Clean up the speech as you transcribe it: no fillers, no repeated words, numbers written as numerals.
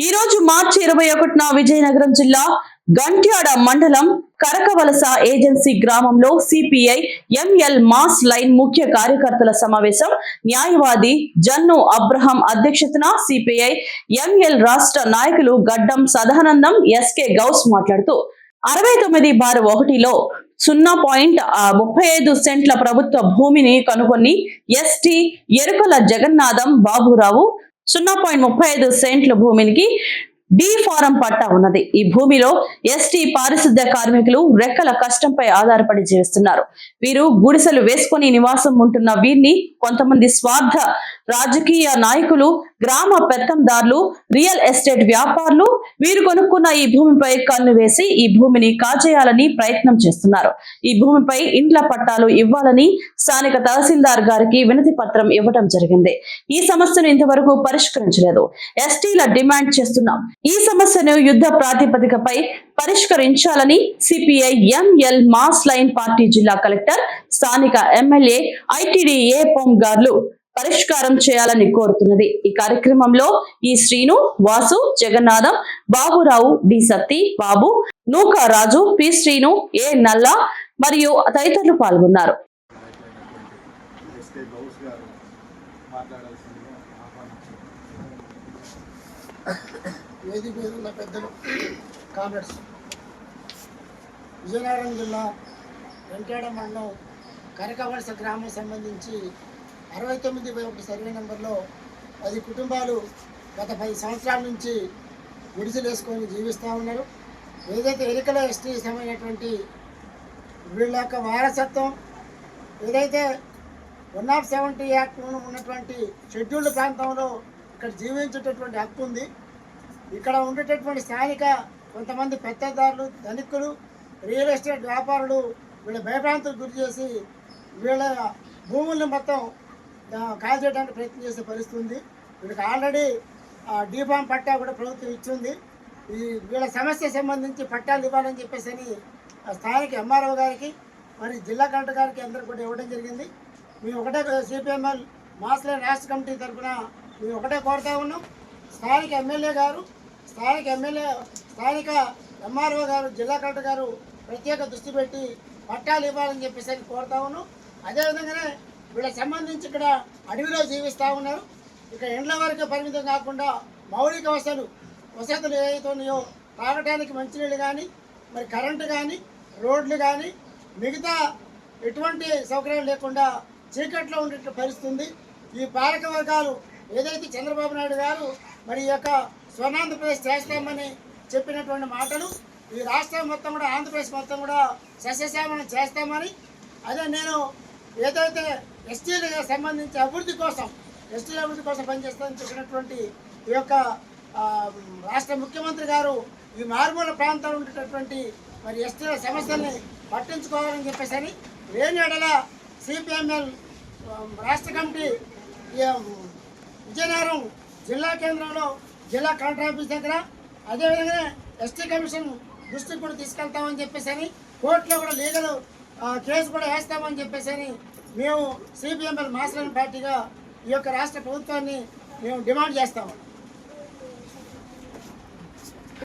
ఈ రోజు మార్చి 21న విజయనగరం జిల్లా గంట్యాడ మండలం కరకవలస ఏజెన్సీ గ్రామంలో సిపిఐ ఎంఎల్ మాస్ లైన్ ముఖ్య కార్యకర్తల సమావేశం న్యాయవాది జన్ను అబ్రహం అధ్యక్షతన సిపిఐ ఎంఎల్ రాష్ట్ర నాయకులు గడ్డం సదానందం ఎస్కే గౌస్ మాట్లాడుతూ 69/1లో 0.35 సెంట్ల ప్రభుత్వ భూమిని కనుగొని ఎస్టీ ఎరుకల జగన్నాథం బాబురావు 0.35 సెంట్ల భూమికి డి ఫారం పట్టా ఉన్నది. ఈ భూమిలో ఎస్టీ పారిశుద్ధ్య కార్మికులు రెక్కల కష్టంపై ఆధారపడి జీవిస్తున్నారు. వీరు గుడిసెలు వేసుకుని నివాసం ఉంటున్న వీరిని కొంతమంది స్వార్థ రాజకీయ నాయకులు, గ్రామ పెత్తందారులు, రియల్ ఎస్టేట్ వ్యాపారులు వీరు కొనుక్కున్న ఈ భూమిపై కన్ను వేసి ఈ భూమిని కాజేయాలని ప్రయత్నం చేస్తున్నారు. ఈ భూమిపై ఇండ్ల పట్టాలు ఇవ్వాలని స్థానిక తహసీల్దార్ గారికి వినతి పత్రం ఇవ్వడం జరిగింది. ఈ సమస్యను ఇంతవరకు పరిష్కరించలేదు. ఎస్టీల డిమాండ్ చేస్తున్నాం. ఈ సమస్యను యుద్ధ ప్రాతిపదికపై పరిష్కరించాలని CPI ML mass line party జిల్లా కలెక్టర్, స్థానిక ఎమ్మెల్యే ఐటీడీఏ పొంగార్లు పరిష్కారం చేయాలని కోరుతున్నది. ఈ కార్యక్రమంలో ఈ శ్రీను, వాసు, జగన్నాథం, బాబురావు, డి సత్తి, బాబు, నూకా రాజు, పి శ్రీను, ఏ నల్ల మరియు తదితరులు పాల్గొన్నారు. వేదిక మీద ఉన్న పెద్దలు, కామ్రేడ్స్, విజయనగరం జిల్లా వెంకటాడ మండలం కరకవలస గ్రామం సంబంధించి 69/1 సర్వే నెంబర్లో 10 కుటుంబాలు గత 10 సంవత్సరాల నుంచి గుడిసెలు వేసుకొని జీవిస్తూ ఉన్నారు. ఏదైతే ఎరికల ఎస్టీ సమైనటువంటి వీళ్ళ యొక్క వారసత్వం ఏదైతే 170 యాక్ట్ ఉన్నటువంటి షెడ్యూల్డ్ ప్రాంతంలో ఇక్కడ జీవించేటటువంటి హక్కు ఉంది. ఇక్కడ ఉండేటటువంటి స్థానిక కొంతమంది పెత్తదారులు, ధనికులు, రియల్ ఎస్టేట్ వ్యాపారులు వీళ్ళ భయభ్రాంతులకు గురి చేసి వీళ్ళ భూముల్ని మొత్తం కాల్చేయడానికి ప్రయత్నం చేసే పరిస్థితి ఉంది. వీళ్ళకి ఆల్రెడీ డీఫామ్ పట్టా కూడా ప్రభుత్వం ఇచ్చింది. ఈ వీళ్ళ సమస్య సంబంధించి పట్టాలు ఇవ్వాలని చెప్పేసి స్థానిక ఎంఆర్ఓ గారికి మరి జిల్లా కలెక్టర్ గారికి అందరూ కూడా ఇవ్వడం జరిగింది. మేము ఒకటే సిపిఎంఎల్ మాస్ లైన్ రాష్ట్ర కమిటీ తరఫున మేము ఒకటే కోరుతా ఉన్నాం. స్థానిక ఎమ్మెల్యే గారు, స్థానిక ఎంఆర్ఓ గారు, జిల్లా కలెక్టర్ గారు ప్రత్యేక దృష్టి పెట్టి పట్టాలు ఇవ్వాలని చెప్పేసి కోరుతా ఉన్నాం. అదేవిధంగానే వీళ్ళకి సంబంధించి ఇక్కడ అడవిలో జీవిస్తూ ఉన్నారు. ఇక్కడ ఇండ్ల వరకు పరిమితం కాకుండా మౌలిక వసతులు ఏవైతే ఉన్నాయో తాగడానికి మంచినీళ్ళు కానీ, మరి కరెంటు కానీ, రోడ్లు కానీ, మిగతా ఎటువంటి సౌకర్యాలు లేకుండా చీకట్లో ఉండే పరిస్థితి ఉంది. ఈ పాలక వర్గాలు ఏదైతే చంద్రబాబు నాయుడు గారు మరి ఈ యొక్క స్వర్ణాంధ్రప్రదేశ్ చేస్తామని చెప్పినటువంటి మాటలు ఈ రాష్ట్రం మొత్తం కూడా, ఆంధ్రప్రదేశ్ మొత్తం కూడా సస్యశ్యామలం చేస్తామని, అదే నేను ఏదైతే ఎస్టీలకు సంబంధించి అభివృద్ధి కోసం పనిచేస్తామని చెప్పినటువంటి ఈ యొక్క రాష్ట్ర ముఖ్యమంత్రి గారు ఈ మారుమూల ప్రాంతాల్లో ఉండేటటువంటి మరి ఎస్టీల సమస్యల్ని పట్టించుకోవాలని చెప్పేసి లేని ఎడల సిపిఎంఎల్ రాష్ట్ర కమిటీ విజయనగరం జిల్లా కేంద్రంలో జిల్లా కలెక్టర్ ఆఫీస్ దగ్గర, అదేవిధంగా ఎస్టీ కమిషన్ దృష్టికి కూడా తీసుకెళ్తామని చెప్పేసి కోర్టులో కూడా లీగల్ కేసు కూడా వేస్తామని చెప్పేసి మేము సిపిఎంఎల్ మాస్ లైన్ పార్టీగా ఈ యొక్క రాష్ట్ర ప్రభుత్వాన్ని మేము డిమాండ్ చేస్తాము.